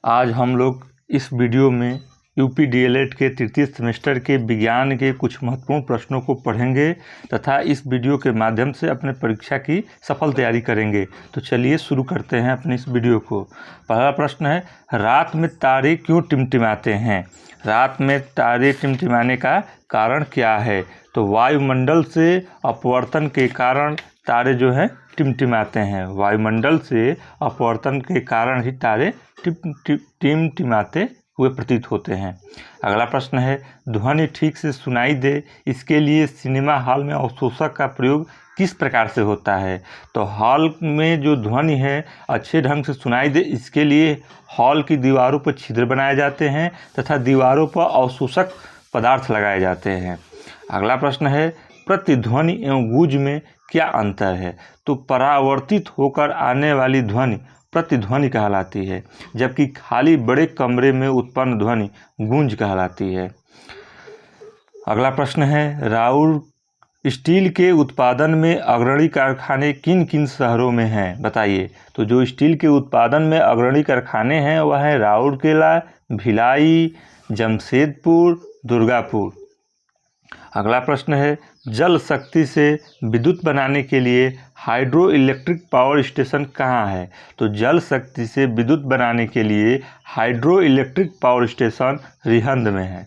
आज हम लोग इस वीडियो में यूपी डीएलएड के तृतीय सेमेस्टर के विज्ञान के कुछ महत्वपूर्ण प्रश्नों को पढ़ेंगे तथा इस वीडियो के माध्यम से अपने परीक्षा की सफल तैयारी करेंगे। तो चलिए शुरू करते हैं अपने इस वीडियो को। पहला प्रश्न है, रात में तारे क्यों टिमटिमाते हैं? रात में तारे टिमटिमाने का कारण क्या है? तो वायुमंडल से अपवर्तन के कारण तारे जो हैं टिमटिमाते हैं। वायुमंडल से अपवर्तन के कारण ही तारे टिमटिमाते हुए प्रतीत होते हैं। अगला प्रश्न है, ध्वनि ठीक से सुनाई दे इसके लिए सिनेमा हॉल में अवशोषक का प्रयोग किस प्रकार से होता है? तो हॉल में जो ध्वनि है अच्छे ढंग से सुनाई दे इसके लिए हॉल की दीवारों पर छिद्र बनाए जाते हैं तथा दीवारों पर अवशोषक पदार्थ लगाए जाते हैं। अगला प्रश्न है, प्रतिध्वनि एवं गूंज में क्या अंतर है? तो परावर्तित होकर आने वाली ध्वनि प्रतिध्वनि कहलाती है, जबकि खाली बड़े कमरे में उत्पन्न ध्वनि गूंज कहलाती है। अगला प्रश्न है, राउर स्टील के उत्पादन में अग्रणी कारखाने किन किन शहरों में हैं? बताइए। तो जो स्टील के उत्पादन में अग्रणी कारखाने हैं वह है राउरकेला, भिलाई, जमशेदपुर, दुर्गापुर। अगला प्रश्न है, जल शक्ति से विद्युत बनाने के लिए हाइड्रो इलेक्ट्रिक पावर स्टेशन कहाँ है? तो जल शक्ति से विद्युत बनाने के लिए hydro electric power station Rihand में है।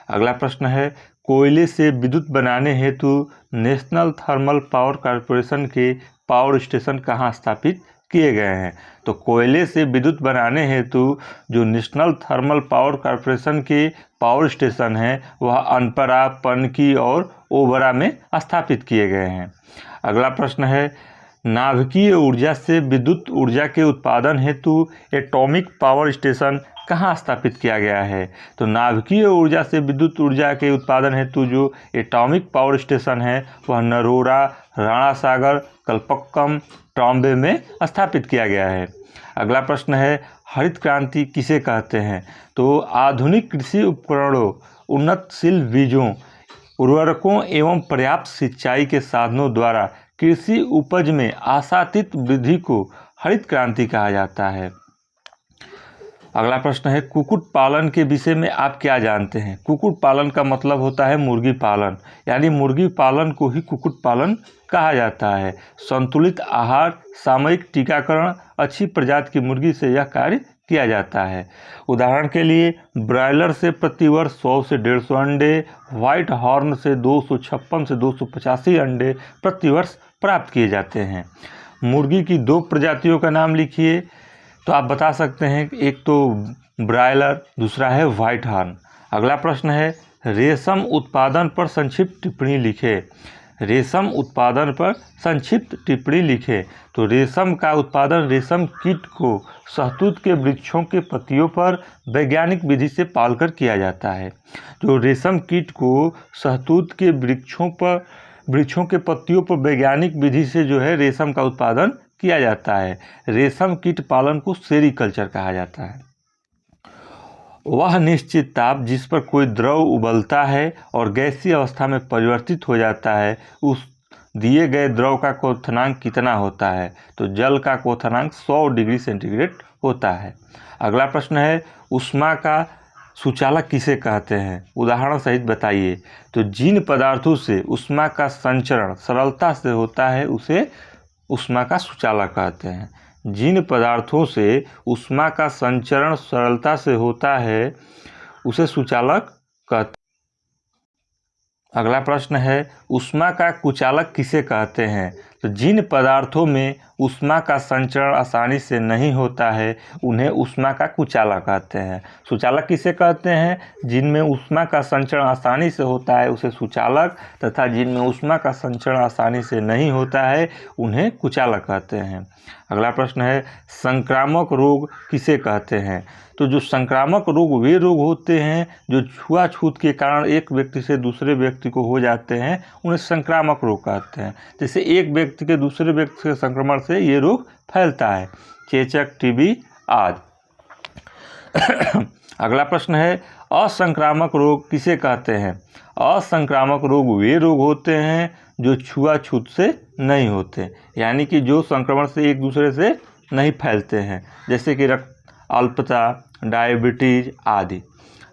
अगला प्रश्न है, कोयले से विद्युत बनाने हेतु नेशनल थर्मल पावर कॉरपोरेशन के पावर स्टेशन कहाँ स्थापित किए गए हैं? तो कोयले से विद्युत बनाने हेतु जो नेशनल थर्मल पावर कॉरपोरेशन के पावर स्टेशन हैं वह अनपरा, पनकी और ओबरा में स्थापित किए गए हैं। अगला प्रश्न है, नाभिकीय ऊर्जा से विद्युत ऊर्जा के उत्पादन हेतु एटॉमिक पावर स्टेशन कहाँ स्थापित किया गया है? तो नाभिकीय ऊर्जा से विद्युत ऊर्जा के उत्पादन हेतु जो एटॉमिक पावर स्टेशन है वह नरोरा, राणा सागर, कल्पक्कम, टॉम्बे में स्थापित किया गया है। अगला प्रश्न है, हरित क्रांति किसे कहते हैं? तो आधुनिक कृषि उपकरणों, उन्नतशील बीजों, उर्वरकों एवं पर्याप्त सिंचाई के साधनों द्वारा कृषि उपज में आशातीत वृद्धि को हरित क्रांति कहा जाता है। अगला प्रश्न है, कुक्कुट पालन के विषय में आप क्या जानते हैं? कुक्कुट पालन का मतलब होता है मुर्गी पालन, यानी मुर्गी पालन को ही कुक्कुट पालन कहा जाता है। संतुलित आहार, सामयिक टीकाकरण, अच्छी प्रजाति की मुर्गी से यह कार्य किया जाता है। उदाहरण के लिए ब्रायलर से प्रतिवर्ष 100 से 150 अंडे, व्हाइट हॉर्न से 256 से 285 अंडे प्रतिवर्ष प्राप्त किए जाते हैं। मुर्गी की 2 प्रजातियों का नाम लिखिए। तो आप बता सकते हैं, एक तो ब्रायलर, दूसरा है व्हाइट हॉर्न। अगला प्रश्न है, रेशम उत्पादन पर संक्षिप्त टिप्पणी लिखें। रेशम उत्पादन पर संक्षिप्त टिप्पणी लिखें। तो रेशम का उत्पादन रेशम कीट को शहतूत के वृक्षों के पत्तियों पर वैज्ञानिक विधि से पालकर किया जाता है। जो रेशम कीट को शहतूत के वृक्षों के पत्तियों पर वैज्ञानिक विधि से जो है रेशम का उत्पादन किया जाता है। रेशम कीट पालन को सेरीकल्चर कहा जाता है। वह निश्चित ताप जिस पर कोई द्रव उबलता है और गैसीय अवस्था में परिवर्तित हो जाता है, उस दिए गए द्रव का क्वथनांक कितना होता है? तो जल का क्वथनांक 100 डिग्री सेंटीग्रेड होता है। अगला प्रश्न है, ऊष्मा का सुचालक किसे कहते हैं? उदाहरण सहित बताइए। तो जिन पदार्थों से ऊष्मा का संचरण सरलता से होता है उसे ऊष्मा का सुचालक कहते हैं। जिन पदार्थों से ऊष्मा का संचरण सरलता से होता है उसे सुचालक कहते हैं। अगला प्रश्न है, ऊष्मा का कुचालक किसे कहते हैं? तो जिन पदार्थों में ऊष्मा का संचरण आसानी से नहीं होता है उन्हें ऊष्मा का कुचालक कहते हैं। सुचालक किसे कहते हैं? जिनमें ऊष्मा का संचरण आसानी से होता है उसे सुचालक, तथा जिनमें ऊष्मा का संचरण आसानी से नहीं होता है उन्हें कुचालक कहते हैं। अगला प्रश्न है, संक्रामक रोग किसे कहते हैं? तो जो संक्रामक रोग वे रोग होते हैं जो छुआछूत के कारण एक व्यक्ति से दूसरे व्यक्ति को हो जाते हैं, उन्हें संक्रामक रोग कहते हैं। जैसे एक व्यक्ति के दूसरे व्यक्ति के संक्रमण से ये रोग फैलता है, चेचक, टीबी आदि। अगला प्रश्न है, असंक्रामक रोग किसे कहते हैं? असंक्रामक रोग वे रोग होते हैं जो छुआछूत से नहीं होते, यानी कि जो संक्रमण से एक दूसरे से नहीं फैलते हैं, जैसे कि अल्पता, डायबिटीज आदि।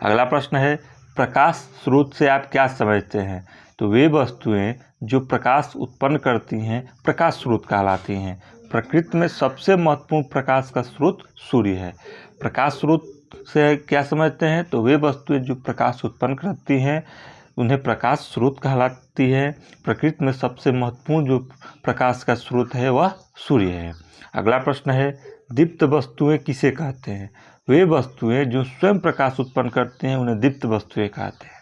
अगला प्रश्न है, प्रकाश स्रोत से आप क्या समझते हैं? तो वे वस्तुएं जो प्रकाश उत्पन्न करती हैं प्रकाश स्रोत कहलाती हैं। प्रकृति में सबसे महत्वपूर्ण प्रकाश का स्रोत सूर्य है। प्रकाश स्रोत से क्या समझते हैं? तो वे वस्तुएं जो प्रकाश उत्पन्न करती हैं उन्हें प्रकाश स्रोत कहलाती है। प्रकृति में सबसे महत्वपूर्ण जो प्रकाश का स्रोत है वह सूर्य है। अगला प्रश्न है, दीप्त वस्तुएं किसे कहते हैं? वे वस्तुएं जो स्वयं प्रकाश उत्पन्न करती हैं उन्हें दीप्त वस्तुएं कहते हैं।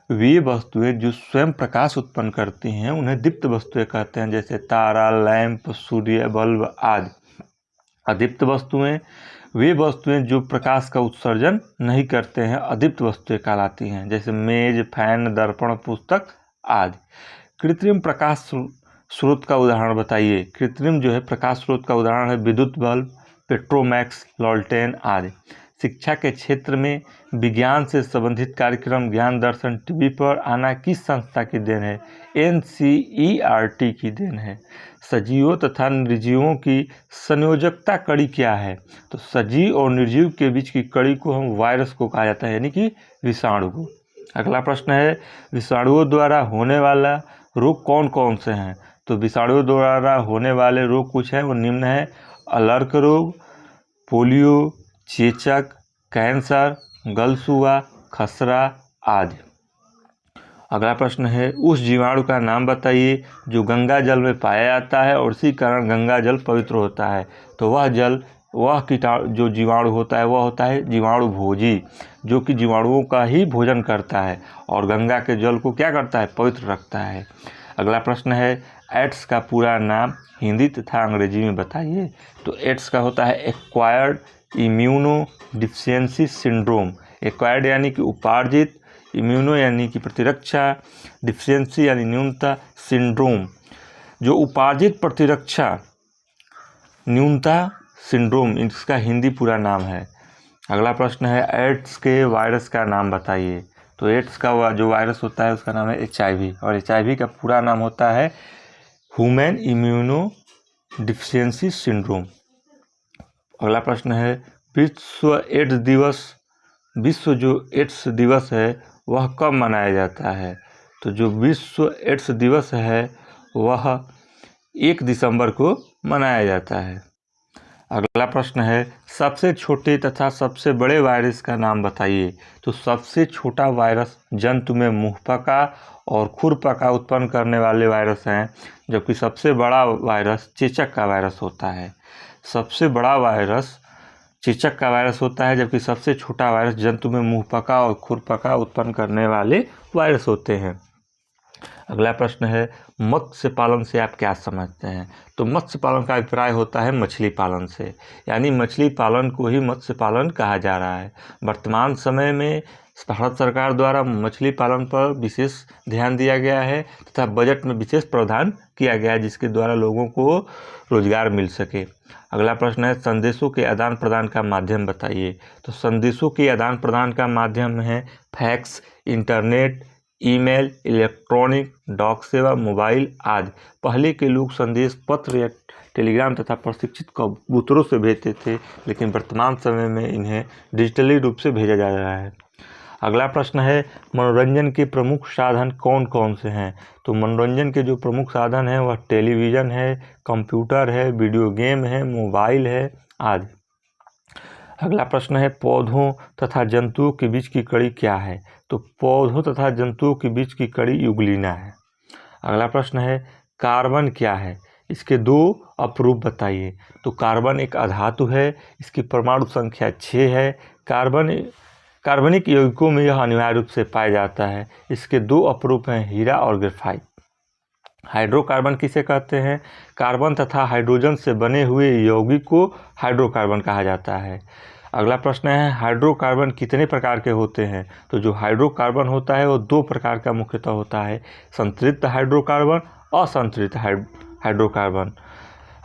वे वस्तुएं जो स्वयं प्रकाश उत्पन्न करती हैं उन्हें दीप्त वस्तुएं कहते हैं, जैसे तारा, लैंप, सूर्य, बल्ब आदि। अदीप्त वस्तुएं वे वस्तुएं जो प्रकाश का उत्सर्जन नहीं करते हैं अदीप्त वस्तुएं कहलाती हैं, जैसे मेज, फैन, दर्पण, पुस्तक आदि। कृत्रिम प्रकाश स्रोत का उदाहरण बताइए। कृत्रिम जो है प्रकाश स्रोत का उदाहरण है विद्युत बल्ब, पेट्रोमैक्स, लॉल्टेन आदि। शिक्षा के क्षेत्र में विज्ञान से संबंधित कार्यक्रम ज्ञान दर्शन टीवी पर आना किस संस्था की देन है? NCERT की देन है। सजीवों तथा निर्जीवों की संयोजकता कड़ी क्या है? तो सजीव और निर्जीव के बीच की कड़ी को हम वायरस को कहा जाता है, यानी कि विषाणु को। अगला प्रश्न है, विषाणुओं द्वारा होने वाला रोग कौन कौन से हैं? तो विषाणुओं द्वारा होने वाले रोग कुछ हैं, वो निम्न है, अलर्क रोग, पोलियो, चेचक, कैंसर, गलसुआ, खसरा आदि। अगला प्रश्न है, उस जीवाणु का नाम बताइए जो गंगा जल में पाया जाता है और इसी कारण गंगा जल पवित्र होता है। तो वह कीटाणु जो जीवाणु होता है वह होता है जीवाणु भोजी, जो कि जीवाणुओं का ही भोजन करता है और गंगा के जल को क्या करता है? पवित्र रखता है। अगला प्रश्न है, एड्स का पूरा नाम हिंदी तथा अंग्रेजी में बताइए। तो एड्स का होता है acquired immuno deficiency syndrome. Acquired यानी कि उपार्जित, इम्यूनो यानी कि प्रतिरक्षा, डिफिशियंसी यानी न्यूनता, सिंड्रोम जो उपार्जित प्रतिरक्षा न्यूनता सिंड्रोम, इसका हिंदी पूरा नाम है। अगला प्रश्न है, एड्स के वायरस का नाम बताइए। तो एड्स का जो वायरस होता है उसका नाम है HIV और HIV का पूरा नाम होता है ह्यूमन इम्यूनो डिफिशियंसी सिंड्रोम। अगला प्रश्न है, विश्व एड्स दिवस, विश्व जो एड्स दिवस है वह कब मनाया जाता है? तो जो विश्व एड्स दिवस है वह 1 दिसंबर को मनाया जाता है। अगला प्रश्न है, सबसे छोटे तथा सबसे बड़े वायरस का नाम बताइए। तो सबसे छोटा वायरस जंतु में मुंहपका और खुरपका उत्पन्न करने वाले वायरस हैं, जबकि सबसे बड़ा वायरस चेचक का वायरस होता है। सबसे बड़ा वायरस चेचक का वायरस होता है, जबकि सबसे छोटा वायरस जंतु में मुंहपका और खुरपका उत्पन्न करने वाले वायरस होते हैं। अगला प्रश्न है, मत्स्य पालन से आप क्या समझते हैं? तो मत्स्य पालन का अभिप्राय होता है मछली पालन से, यानी मछली पालन को ही मत्स्य पालन कहा जा रहा है। वर्तमान समय में भारत सरकार द्वारा मछली पालन पर विशेष ध्यान दिया गया है तथा बजट में विशेष प्रावधान किया गया है जिसके द्वारा लोगों को रोजगार मिल सके। अगला प्रश्न है, संदेशों के आदान प्रदान का माध्यम बताइए। तो संदेशों के आदान प्रदान का माध्यम है फैक्स, इंटरनेट, ईमेल, इलेक्ट्रॉनिक, डाक सेवा, मोबाइल आदि। पहले के लोग संदेश पत्र या टेलीग्राम तथा प्रशिक्षित कबूतरों से भेजते थे, लेकिन वर्तमान समय में इन्हें डिजिटली रूप से भेजा जा रहा है। अगला प्रश्न है, मनोरंजन के प्रमुख साधन कौन कौन से हैं? तो मनोरंजन के जो प्रमुख साधन हैं वह टेलीविज़न है, कंप्यूटर है, वीडियो गेम है, मोबाइल है आदि। अगला प्रश्न है, पौधों तथा जंतुओं के बीच की कड़ी क्या है? तो पौधों तथा जंतुओं के बीच की कड़ी युगलीना है। अगला प्रश्न है, कार्बन क्या है? इसके 2 अपरूप बताइए। तो कार्बन एक अधातु है, इसकी परमाणु संख्या 6 है। कार्बनिक यौगिकों में यह अनिवार्य रूप से पाया जाता है। इसके 2 अपरूप हैं, हीरा और ग्रेफाइट। हाइड्रोकार्बन किसे कहते हैं? कार्बन तथा हाइड्रोजन से बने हुए यौगिक को हाइड्रोकार्बन कहा जाता है। अगला प्रश्न है, हाइड्रोकार्बन कितने प्रकार के होते हैं? तो जो हाइड्रोकार्बन होता है वो 2 प्रकार का मुख्यतः होता है, संतृप्त हाइड्रोकार्बन, असंतृप्त हाइड्रोकार्बन।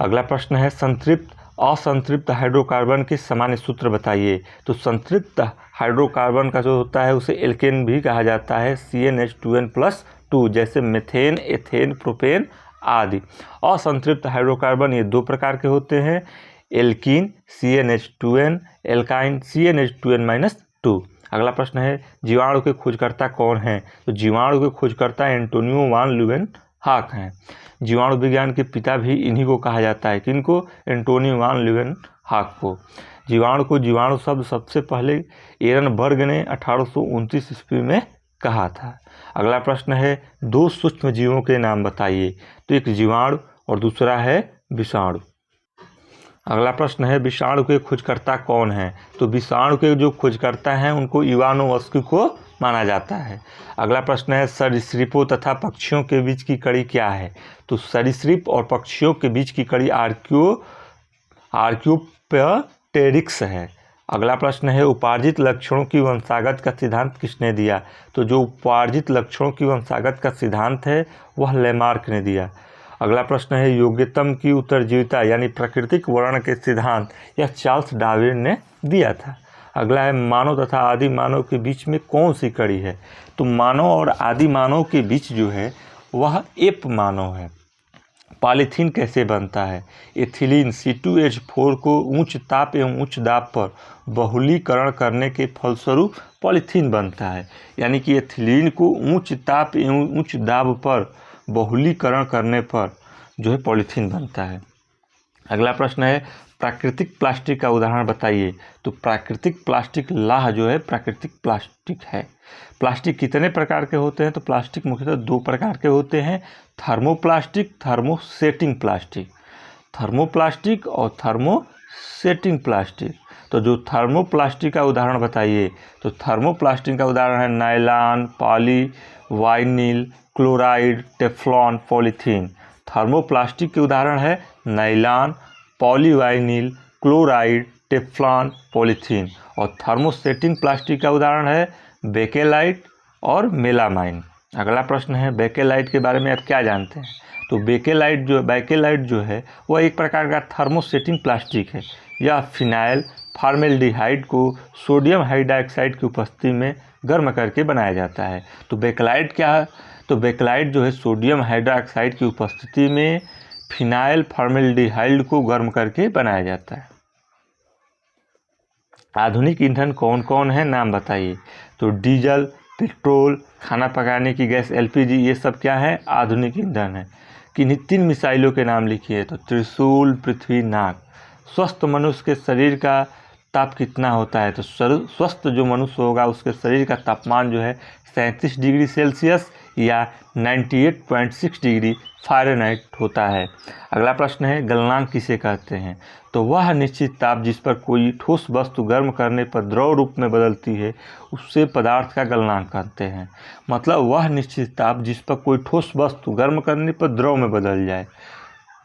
अगला प्रश्न है, संतृप्त असंतृप्त हाइड्रोकार्बन के सामान्य सूत्र बताइए। तो संतृप्त हाइड्रोकार्बन का जो होता है उसे एल्केन भी कहा जाता है, CnH2n+2, जैसे मेथेन, एथेन, प्रोपेन आदि। असंतृप्त हाइड्रोकार्बन ये 2 प्रकार के होते हैं, एल्कीन CnH2n, एल्काइन CnH2n-2। अगला प्रश्न है जीवाणु के खोजकर्ता कौन हैं? तो जीवाणु के खोजकर्ता एंटोनियो वान ल्यूवेनहॉक हैं। जीवाणु विज्ञान के पिता भी इन्हीं को कहा जाता है। किनको? एंटोनियो वान ल्यूवेनहॉक को। जीवाणु को जीवाणु शब्द सबसे पहले एरनबर्ग ने 1829 ईस्वी में कहा था। अगला प्रश्न है दो सूक्ष्म जीवों के नाम बताइए। तो एक जीवाणु और दूसरा है विषाणु। अगला प्रश्न है विषाणु के खोजकर्ता कौन हैं? तो विषाणु के जो खोजकर्ता हैं उनको इवानोव्स्की को माना जाता है। अगला प्रश्न है सरीसृपों तथा पक्षियों के बीच की कड़ी क्या है? तो सरीसृप और पक्षियों के बीच की कड़ी आर्क्योप्टेरिक्स है। अगला प्रश्न है उपार्जित लक्षणों की वंशागत का सिद्धांत किसने दिया? तो जो उपार्जित लक्षणों की वंशागत का सिद्धांत है वह लेमार्क ने दिया। अगला प्रश्न है योग्यतम की उत्तरजीविता यानी प्राकृतिक वर्ण के सिद्धांत यह चार्ल्स डार्विन ने दिया था। अगला है मानव तथा आदि मानव के बीच में कौन सी कड़ी है? तो मानव और आदि मानव के बीच जो है वह एप मानव है। पॉलीथीन कैसे बनता है? एथिलीन C2H4 को उच्च ताप एवं उच्च दाब पर बहुलीकरण करने के फलस्वरूप पॉलीथीन बनता है। यानी कि एथिलीन को उच्च ताप एवं उच्च दाब पर बहुलीकरण करने पर जो है पॉलीथीन बनता है। अगला प्रश्न है प्राकृतिक प्लास्टिक का उदाहरण बताइए। तो प्राकृतिक प्लास्टिक लाह जो है प्राकृतिक प्लास्टिक है। प्लास्टिक कितने प्रकार के होते हैं? तो प्लास्टिक मुख्यतः दो प्रकार के होते हैं, थर्मोप्लास्टिक, थर्मोसेटिंग प्लास्टिक। थर्मोप्लास्टिक और थर्मोसेटिंग प्लास्टिक। तो जो थर्मोप्लास्टिक का उदाहरण बताइए। तो थर्मोप्लास्टिक का उदाहरण है nylon, polyvinyl chloride, Teflon, polythene. Thermoplastic के उदाहरण है nylon, polyvinyl chloride, Teflon, polythene. और थर्मोसेटिंग प्लास्टिक का उदाहरण है बेकेलाइट और मेलामाइन। अगला प्रश्न है बेकेलाइट के बारे में आप क्या जानते हैं? तो बेकेलाइट जो है वह एक प्रकार का थर्मोसेटिंग प्लास्टिक है। यह फिनाइल फॉर्मेल्डिहाइड को सोडियम हाइड्रॉक्साइड की उपस्थिति में गर्म करके बनाया जाता है। तो बेकेलाइट क्या है? तो बेकेलाइट जो है सोडियम हाइड्रॉक्साइड की उपस्थिति में फिनाइल फॉर्मेल्डिहाइड को गर्म करके बनाया जाता है। आधुनिक ईंधन कौन कौन है? नाम बताइए। तो डीजल, पेट्रोल, खाना पकाने की गैस LPG, ये सब क्या है? आधुनिक ईंधन है। किन्हीं 3 मिसाइलों के नाम लिखिए। तो त्रिशूल, पृथ्वी, नाग। स्वस्थ मनुष्य के शरीर का ताप कितना होता है? तो स्वस्थ जो मनुष्य होगा उसके शरीर का तापमान जो है 37 डिग्री सेल्सियस या 98.6 डिग्री फ़ारेनहाइट होता है। अगला प्रश्न है गलनांक किसे कहते हैं? तो वह निश्चित ताप जिस पर कोई ठोस वस्तु गर्म करने पर द्रव रूप में बदलती है उससे पदार्थ का गलनांक कहते हैं। मतलब वह निश्चित ताप जिस पर कोई ठोस वस्तु गर्म करने पर द्रव में बदल जाए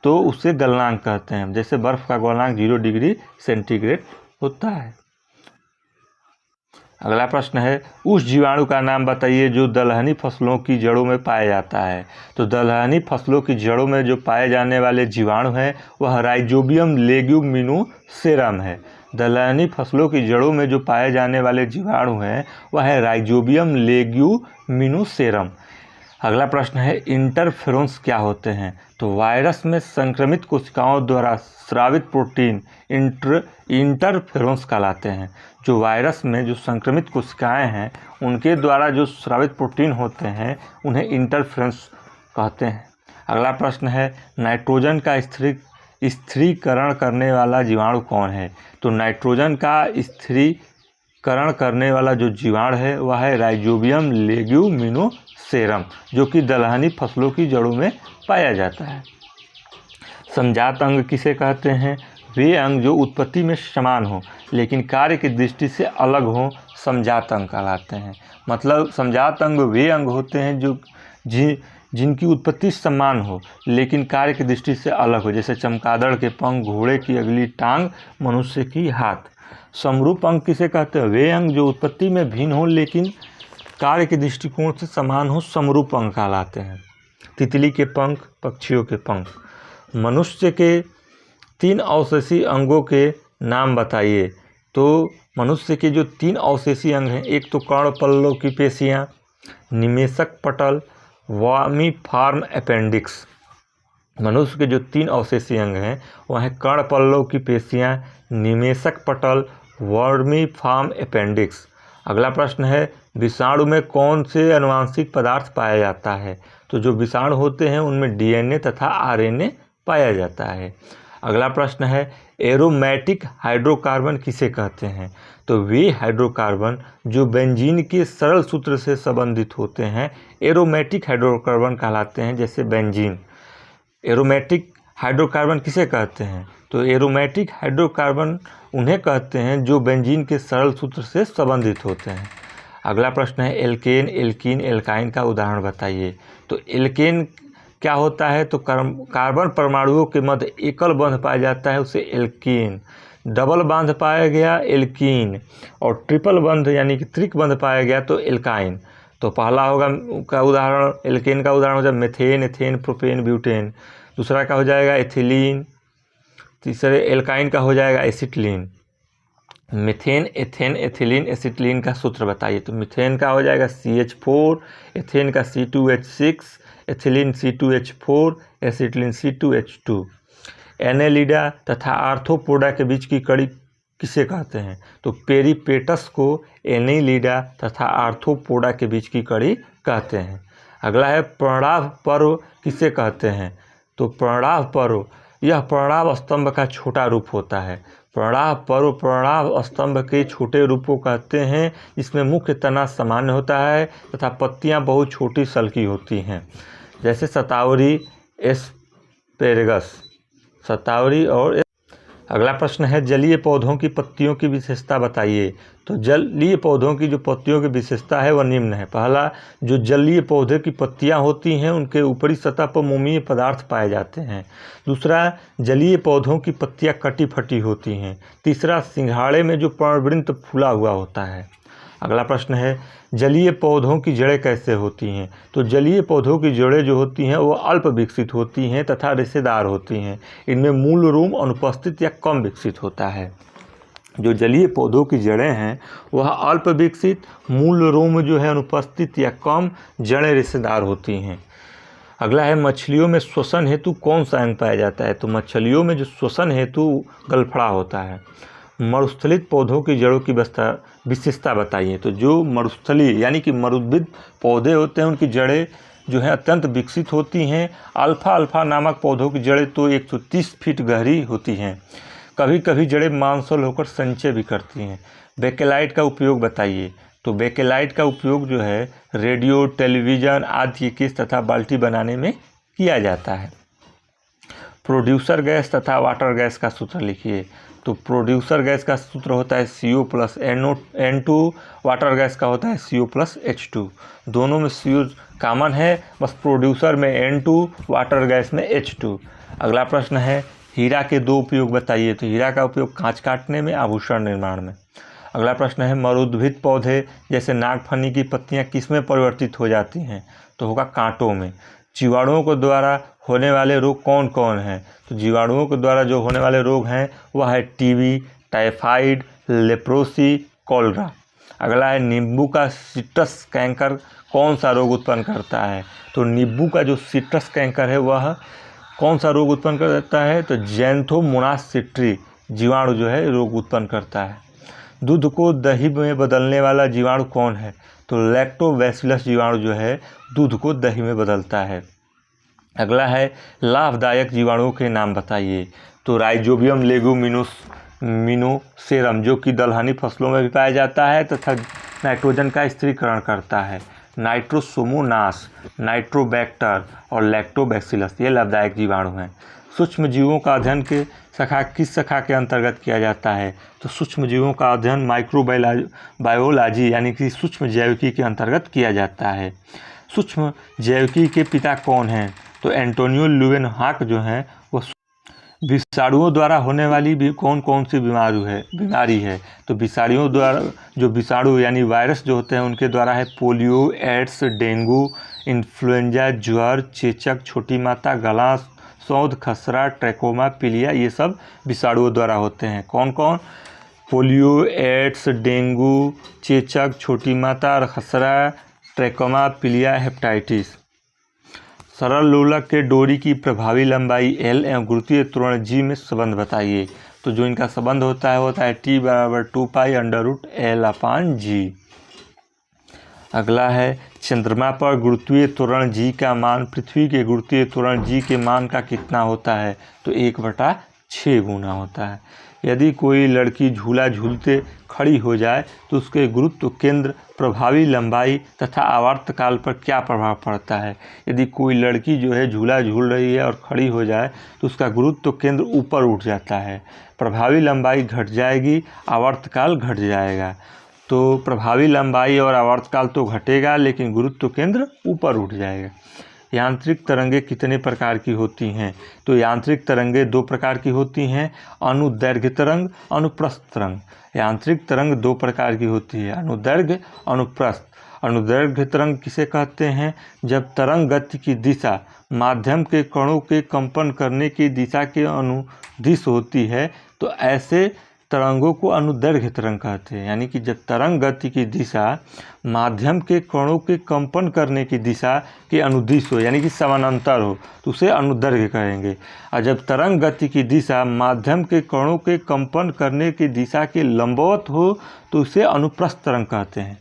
तो उसे गलनांक कहते हैं। जैसे बर्फ़ का गलनांक 0 डिग्री सेंटीग्रेड होता है। अगला प्रश्न है उस जीवाणु का नाम बताइए जो दलहनी फसलों की जड़ों में पाया जाता है। तो दलहनी फसलों की जड़ों में जो पाए जाने वाले जीवाणु हैं वह राइजोबियम लेग्यूमिनोसेरम है। दलहनी फसलों की जड़ों में जो पाए जाने वाले जीवाणु हैं वह है राइजोबियम लेग्यूमिनोसेरम। अगला प्रश्न है इंटरफेरोन्स क्या होते हैं? तो वायरस में संक्रमित कोशिकाओं द्वारा स्रावित प्रोटीन इंटरफेरोन्स कहलाते हैं। जो वायरस में जो संक्रमित कोशिकाएं हैं उनके द्वारा जो स्रावित प्रोटीन होते हैं उन्हें इंटरफेरोन्स कहते हैं। अगला प्रश्न है नाइट्रोजन का स्थिरीकरण करने वाला जीवाणु कौन है? तो नाइट्रोजन का स्थिरीकरण करने वाला जो जीवाणु है वह है राइजोबियम लेग्यूमिनोसेरम जो कि दलहनी फसलों की जड़ों में पाया जाता है। समजात अंग किसे कहते हैं? वे अंग जो उत्पत्ति में समान हो लेकिन कार्य की दृष्टि से अलग हो समजात अंग कहलाते हैं। मतलब समजात अंग वे अंग होते हैं जो जिनकी उत्पत्ति समान हो लेकिन कार्य की दृष्टि से अलग हो। जैसे चमगादड़ के पंख, घोड़े की अगली टांग, मनुष्य की हाथ। समरूप अंग किसे कहते हैं? वे अंग जो उत्पत्ति में भिन्न हो लेकिन कार्य के दृष्टिकोण से समान हो समरूप अंग कहलाते हैं। तितली के पंख, पक्षियों के पंख। मनुष्य के 3 अवशेषी अंगों के नाम बताइए। तो मनुष्य के जो 3 अवशेषी अंग हैं, एक तो कर्णपल्लव की पेशियाँ, निमेषक पटल, वामी फॉर्म अपेंडिक्स। मनुष्य के जो 3 अवशेषीय अंग हैं वह हैं कर्णपल्लव की पेशियाँ, निमेषक पटल, वर्मीफॉर्म अपेंडिक्स। अगला प्रश्न है विषाणु में कौन से आनुवंशिक पदार्थ पाया जाता है? तो जो विषाणु होते हैं उनमें डीएनए तथा आरएनए पाया जाता है। अगला प्रश्न है एरोमेटिक हाइड्रोकार्बन किसे कहते हैं? तो वे हाइड्रोकार्बन जो बेंजीन के सरल सूत्र से संबंधित होते हैं एरोमेटिक हाइड्रोकार्बन कहलाते हैं, जैसे बेंजीन। एरोमेटिक हाइड्रोकार्बन किसे कहते हैं? तो एरोमेटिक हाइड्रोकार्बन उन्हें कहते हैं जो बेंजीन के सरल सूत्र से संबंधित होते हैं। अगला प्रश्न है एल्केन, एल्कीन, एल्काइन का उदाहरण बताइए। तो एल्केन क्या होता है? तो कार्बन परमाणुओं के मध्य एकल बंध पाया जाता है उसे एल्कीन, डबल बंध पाया गया एल्कीन, और ट्रिपल बंध यानी कि त्रिक बंध पाया गया तो एल्काइन। तो पहला होगा का उदाहरण एल्केन का उदाहरण हो जाए मेथेन, एथेन, प्रोपेन, ब्यूटेन। दूसरा का हो जाएगा एथिलीन। तीसरे एल्काइन का हो जाएगा acetylene. Methane, ethane, ethylene, acetylene का सूत्र बताइए। तो मीथेन का हो जाएगा CH4, एथेन का C2H6, ethylene C2H4, acetylene C2H2। Annelida तथा आर्थ्रोपोडा के बीच की कड़ी किसे कहते हैं? तो पेरिपेटस को एनेलिडा तथा आर्थ्रोपोडा के बीच की कड़ी कहते हैं। अगला है प्रणव पर्व किसे कहते हैं? तो प्रणव पर्व यह प्रणव स्तंभ का छोटा रूप होता है। प्रणव पर्व प्रणव स्तंभ के छोटे रूप को कहते हैं जिसमें मुख्य तना सामान्य होता है तथा पत्तियां बहुत छोटी सल्की होती हैं, जैसे शतावरी, एस्पेरेगस, शतावरी और। अगला प्रश्न है जलीय पौधों की पत्तियों की विशेषता बताइए। तो जलीय पौधों की जो पत्तियों की विशेषता है वह निम्न है। पहला, जो जलीय पौधे की पत्तियां होती हैं उनके ऊपरी सतह पर मोमीय पदार्थ पाए जाते हैं। दूसरा, जलीय पौधों की पत्तियां कटी फटी होती हैं। तीसरा, सिंघाड़े में जो पर्णवृंत फूला हुआ होता है। अगला प्रश्न है जलीय पौधों की जड़ें कैसे होती हैं? तो जलीय पौधों की जड़ें जो होती हैं वो अल्प विकसित होती हैं तथा रेशेदार होती हैं। इनमें मूल रूम अनुपस्थित या कम विकसित होता है। जो जलीय पौधों की जड़ें हैं वह अल्प विकसित, मूल रूम जो है अनुपस्थित या कम, जड़ें रेशेदार होती हैं। अगला है मछलियों में श्वसन हेतु कौन सा अंग पाया जाता है? तो मछलियों में जो श्वसन हेतु गलफड़ा होता है। मरुस्थलित पौधों की जड़ों की विशेषता बताइए। तो जो मरुस्थलीय यानी कि मरुद्भिद पौधे होते हैं उनकी जड़ें जो है अत्यंत विकसित होती हैं। अल्फा नामक पौधों की जड़ें तो 130 फीट गहरी होती हैं। कभी कभी जड़ें मांसल होकर संचय भी करती हैं। बेकेलाइट का उपयोग बताइए। तो बेकेलाइट का उपयोग जो है रेडियो, टेलीविज़न आदि की केस तथा बाल्टी बनाने में किया जाता है। प्रोड्यूसर गैस तथा वाटर गैस का सूत्र लिखिए। तो प्रोड्यूसर गैस का सूत्र होता है CO + N2, वाटर गैस का होता है CO + H2। दोनों में CO कॉमन है, बस प्रोड्यूसर में N2, वाटर गैस में H2। अगला प्रश्न है हीरा के 2 उपयोग बताइए। तो हीरा का उपयोग कांच काटने में, आभूषण निर्माण में। अगला प्रश्न है मरुद्भिद पौधे जैसे नागफनी की पत्तियां किस में परिवर्तित हो जाती हैं? तो होगा कांटों में। जीवाणुओं के द्वारा होने वाले रोग कौन कौन हैं? तो जीवाणुओं के द्वारा जो होने वाले रोग हैं वह है टीबी, टाइफाइड, लेप्रोसी, कॉलरा। अगला है नींबू का सिट्रस कैंकर कौन सा रोग उत्पन्न करता है? तो नींबू का जो सिट्रस कैंकर है वह कौन सा रोग उत्पन्न करता है? तो ज़ैंथोमोनास सिट्री जीवाणु जो है रोग उत्पन्न करता है। दूध को दही में बदलने वाला जीवाणु कौन है? तो लैक्टोबैसिलस जीवाणु जो है दूध को दही में बदलता है। अगला है लाभदायक जीवाणुओं के नाम बताइए। तो राइजोबियम लेगुमिनोसेरम जो कि दलहनी फसलों में भी पाया जाता है तथा नाइट्रोजन का स्थिरीकरण करता है। नाइट्रोसोमोनास, नाइट्रोबैक्टर और लैक्टोबैसिलस ये लाभदायक जीवाणु हैं। सूक्ष्म जीवों का अध्ययन के शाखा किस शाखा के अंतर्गत किया जाता है? तो सूक्ष्म जीवों का अध्ययन माइक्रोबायोलॉजी यानी कि सूक्ष्म जैविकी के अंतर्गत किया जाता है। सूक्ष्म जैविकी के पिता कौन हैं? तो एंटोनियो ल्यूवेनहॉक जो हैं वो विषाणुओं द्वारा होने वाली भी कौन सी बीमारी है? तो विषाणुओं द्वारा जो विषाणु यानी वायरस जो होते हैं उनके द्वारा है पोलियो, एड्स, डेंगू, इन्फ्लुएंजा, ज्वर, चेचक, छोटी माता, गला सौंध, खसरा, ट्रैकोमा, पीलिया ये सब विषाणुओं द्वारा होते हैं। कौन कौन? पोलियो, एड्स, डेंगू, चेचक, छोटी माता, खसरा, ट्रैकोमा, पीलिया, हेपेटाइटिस। सरल लोलक के डोरी की प्रभावी लंबाई L एवं गुरुत्वीय त्वरण G में संबंध बताइए। तो जो इनका संबंध होता है T बराबर 2π√L/G। अगला है चंद्रमा पर गुरुत्वीय त्वरण G का मान पृथ्वी के गुरुत्वीय त्वरण G के मान का कितना होता है। तो 1/6 गुना होता है। यदि कोई लड़की झूला झूलते खड़ी हो जाए तो उसके गुरुत्व केंद्र, प्रभावी लंबाई तथा आवर्तकाल पर क्या प्रभाव पड़ता है। यदि कोई लड़की जो है झूला झूल रही है और खड़ी हो जाए तो उसका गुरुत्व केंद्र ऊपर उठ जाता है, प्रभावी लंबाई घट जाएगी, आवर्तकाल घट जाएगा। तो प्रभावी लंबाई और आवर्तकाल तो घटेगा लेकिन गुरुत्व केंद्र ऊपर उठ जाएगा। यांत्रिक तरंगें कितने प्रकार की होती हैं। तो यांत्रिक तरंगें 2 प्रकार की होती हैं, अनुदैर्घ्य तरंग, अनुप्रस्थ तरंग। यांत्रिक तरंग 2 प्रकार की होती है, अनुदैर्घ्य, अनुप्रस्थ। अनुदैर्घ्य तरंग किसे कहते हैं। जब तरंग गति की दिशा माध्यम के कणों के कंपन करने की दिशा के अनुदिश होती है तो ऐसे तरंगों को अनुदैर्घ्य तरंग कहते हैं। यानी कि जब तरंग गति की दिशा माध्यम के कणों के कंपन करने की दिशा के अनुदिश हो, यानी कि समानांतर हो, तो उसे अनुदैर्घ्य कहेंगे। और जब तरंग गति की दिशा माध्यम के कणों के कंपन करने की दिशा के लंबवत हो तो उसे अनुप्रस्थ तरंग कहते हैं।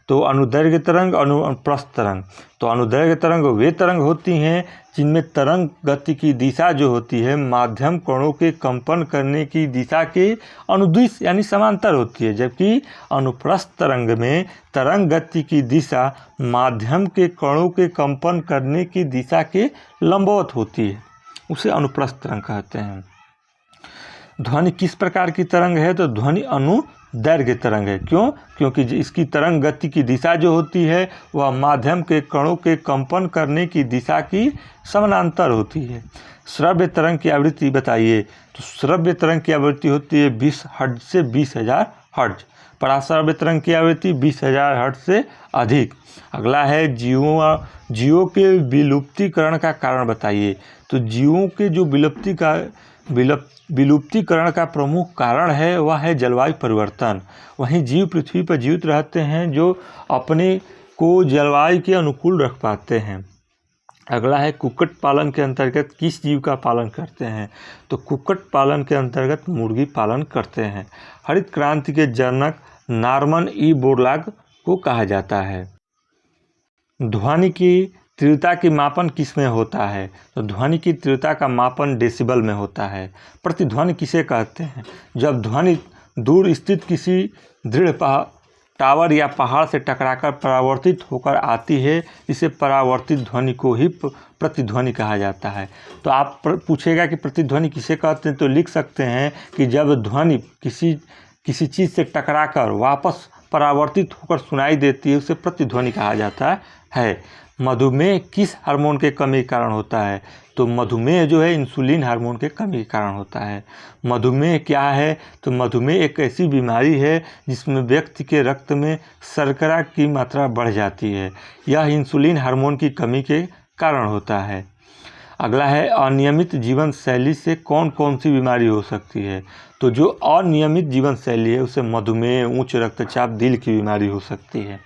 तो अनुदैर्घ्य तरंग, अनुप्रस्थ तरंग। तो अनुदैर्घ्य तरंग वे तरंग होती हैं जिनमें तरंग गति की दिशा जो होती है माध्यम कणों के कंपन करने की दिशा के अनुदिश यानी समांतर होती है, जबकि अनुप्रस्थ तरंग में तरंग गति की दिशा माध्यम के कणों के कंपन करने की दिशा के लंबवत होती है, उसे अनुप्रस्थ तरंग कहते हैं। ध्वनि किस प्रकार की तरंग है। तो ध्वनि अनुदैर्घ्य तरंग है। क्यों। क्योंकि इसकी तरंग गति की दिशा जो होती है वह माध्यम के कणों के कंपन करने की दिशा की समानांतर होती है। श्रव्य तरंग की आवृत्ति बताइए। तो श्रव्य तरंग की आवृत्ति होती है 20 हर्ट्ज से 20,000 हर्ट्ज। पराश्रव्य तरंग की आवृत्ति 20,000 हर्ट्ज से अधिक। अगला है जीवों के विलुप्तीकरण का कारण बताइए। तो जीवों के जो विलुप्तीकरण का प्रमुख कारण है वह है जलवायु परिवर्तन। वहीं जीव पृथ्वी पर जीवित रहते हैं जो अपने को जलवायु के अनुकूल रख पाते हैं। अगला है कुक्कुट पालन के अंतर्गत किस जीव का पालन करते हैं। तो कुक्कुट पालन के अंतर्गत मुर्गी पालन करते हैं। हरित क्रांति के जनक नॉर्मन ई बोरलॉग को कहा जाता है। ध्वनि की तीव्रता की मापन किस में होता है। तो ध्वनि की तीव्रता का मापन डेसिबल में होता है। प्रतिध्वनि किसे कहते हैं। जब ध्वनि दूर स्थित किसी दृढ़ टावर या पहाड़ से टकराकर परावर्तित होकर आती है, इसे परावर्तित ध्वनि को ही प्रतिध्वनि कहा जाता है। तो आप पूछेगा कि प्रतिध्वनि किसे कहते हैं, तो लिख सकते हैं कि जब ध्वनि किसी चीज़ से टकराकर वापस परावर्तित होकर सुनाई देती है उसे प्रतिध्वनि कहा जाता है। मधुमेह किस हार्मोन के कमी के कारण होता है। तो मधुमेह जो है इंसुलिन हार्मोन के कमी के कारण होता है। मधुमेह क्या है। तो मधुमेह एक ऐसी बीमारी है जिसमें व्यक्ति के रक्त में शर्करा की मात्रा बढ़ जाती है। यह इंसुलिन हार्मोन की कमी के कारण होता है। अगला है अनियमित जीवन शैली से कौन कौन सी बीमारी हो सकती है। तो जो अनियमित जीवन शैली है उसे मधुमेह, उच्च रक्तचाप, दिल की बीमारी हो सकती है।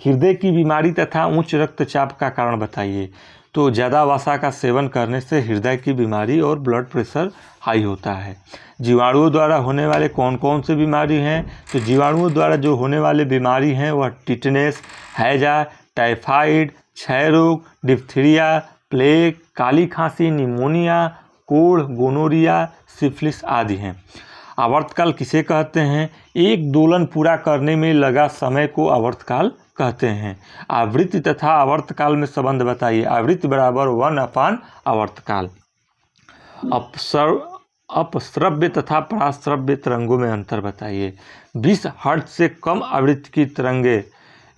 हृदय की बीमारी तथा उच्च रक्तचाप का कारण बताइए। तो ज़्यादा वसा का सेवन करने से हृदय की बीमारी और ब्लड प्रेशर हाई होता है। जीवाणुओं द्वारा होने वाले कौन कौन से बीमारी हैं। तो जीवाणुओं द्वारा जो होने वाले बीमारी हैं वह टिटनेस, हैजा, टाइफाइड, क्षय रोग, डिप्थीरिया, प्लेग, काली खांसी, निमोनिया, कोढ़, गोनोरिया, सिफिलिस आदि हैं। आवर्तकाल किसे कहते हैं। एक दोलन पूरा करने में लगा समय को आवर्तकाल कहते हैं। आवृत्ति तथा आवर्तकाल में संबंध बताइए। आवृत्ति बराबर 1/, आवर्तकाल। अपश्रव्य तथा पराश्रव्य तरंगों में अंतर बताइए। 20 हर्ट्ज से कम आवृत्ति की तरंगे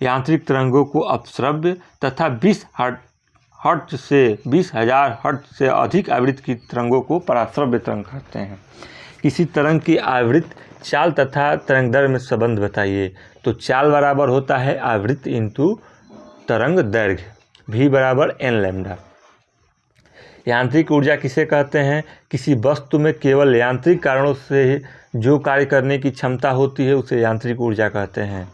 यांत्रिक तरंगों को अपश्रव्य तथा 20,000 हर्ट्ज से अधिक आवृत्ति की तरंगों को पराश्रव्य तरंग कहते हैं। किसी तरंग की आवृत्ति, चाल तथा तरंगदैर्घ्य में संबंध बताइए। तो चाल बराबर होता है आवृत्ति इंटू तरंग दैर्घ्य, v बराबर n लैम्डा। यांत्रिक ऊर्जा किसे कहते हैं। किसी वस्तु में केवल यांत्रिक कारणों से जो कार्य करने की क्षमता होती है उसे यांत्रिक ऊर्जा कहते हैं।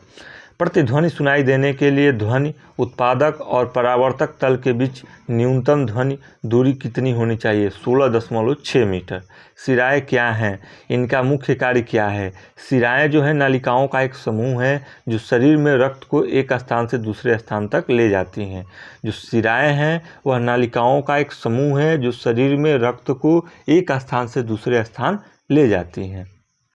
प्रतिध्वनि सुनाई देने के लिए ध्वनि उत्पादक और परावर्तक तल के बीच न्यूनतम ध्वनि दूरी कितनी होनी चाहिए? 16.6 मीटर। शिराएँ क्या हैं? इनका मुख्य कार्य क्या है? शिराएँ जो है नालिकाओं का एक समूह है जो शरीर में रक्त को एक स्थान से दूसरे स्थान तक ले जाती हैं। जो शिराएँ हैं वह नालिकाओं का एक समूह है जो शरीर में रक्त को एक स्थान से दूसरे स्थान ले जाती हैं।